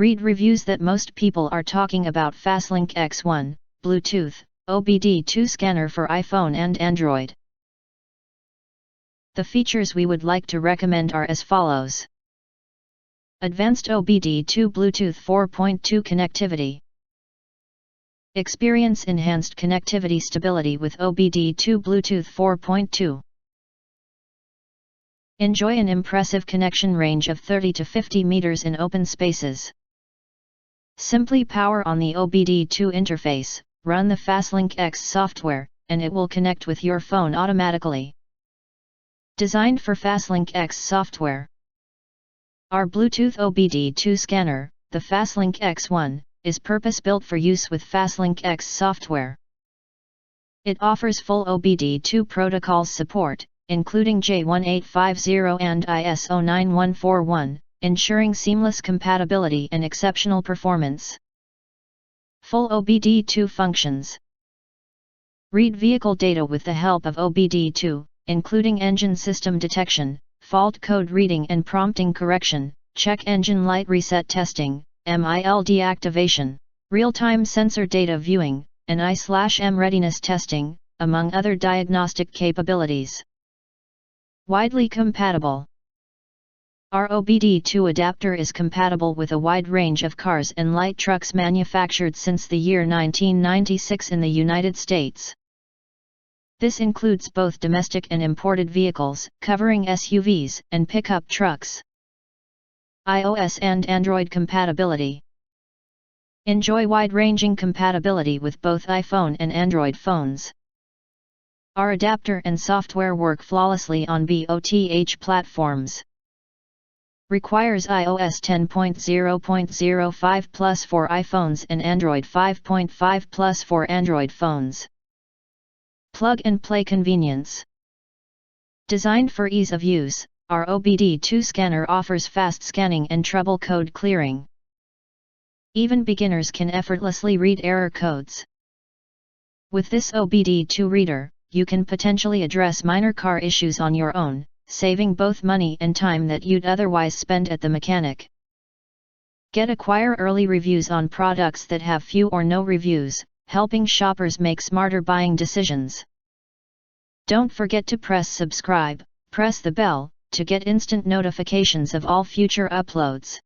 Read reviews that most people are talking about FASLINK X1, Bluetooth, OBD2 scanner for iPhone and Android. The features we would like to recommend are as follows. Advanced OBD2 Bluetooth 4.2 connectivity. Experience enhanced connectivity stability with OBD2 Bluetooth 4.2. Enjoy an impressive connection range of 30 to 50 meters in open spaces. Simply power on the OBD2 interface, run the FASLINK X software, and it will connect with your phone automatically. Designed for FASLINK X software. Our Bluetooth OBD2 scanner, the FASLINK X1, is purpose-built for use with FASLINK X software. It offers full OBD2 protocol support, including J1850 and ISO 9141, ensuring seamless compatibility and exceptional performance. Full OBD2 functions. Read vehicle data with the help of OBD2, including engine system detection, fault code reading and prompting correction, check engine light reset testing, MIL deactivation, real-time sensor data viewing, and I/M readiness testing, among other diagnostic capabilities. Widely compatible. Our OBD2 adapter is compatible with a wide range of cars and light trucks manufactured since the year 1996 in the United States. This includes both domestic and imported vehicles, covering SUVs and pickup trucks. iOS and Android compatibility. Enjoy wide-ranging compatibility with both iPhone and Android phones. Our adapter and software work flawlessly on BOTH platforms. Requires iOS 10.0.05 Plus for iPhones and Android 5.5 Plus for Android phones. Plug-and-play convenience. Designed for ease of use, our OBD2 scanner offers fast scanning and trouble code clearing. Even beginners can effortlessly read error codes. With this OBD2 reader, you can potentially address minor car issues on your own, saving both money and time that you'd otherwise spend at the mechanic. Acquire early reviews on products that have few or no reviews, helping shoppers make smarter buying decisions. Don't forget to press subscribe, press the bell, to get instant notifications of all future uploads.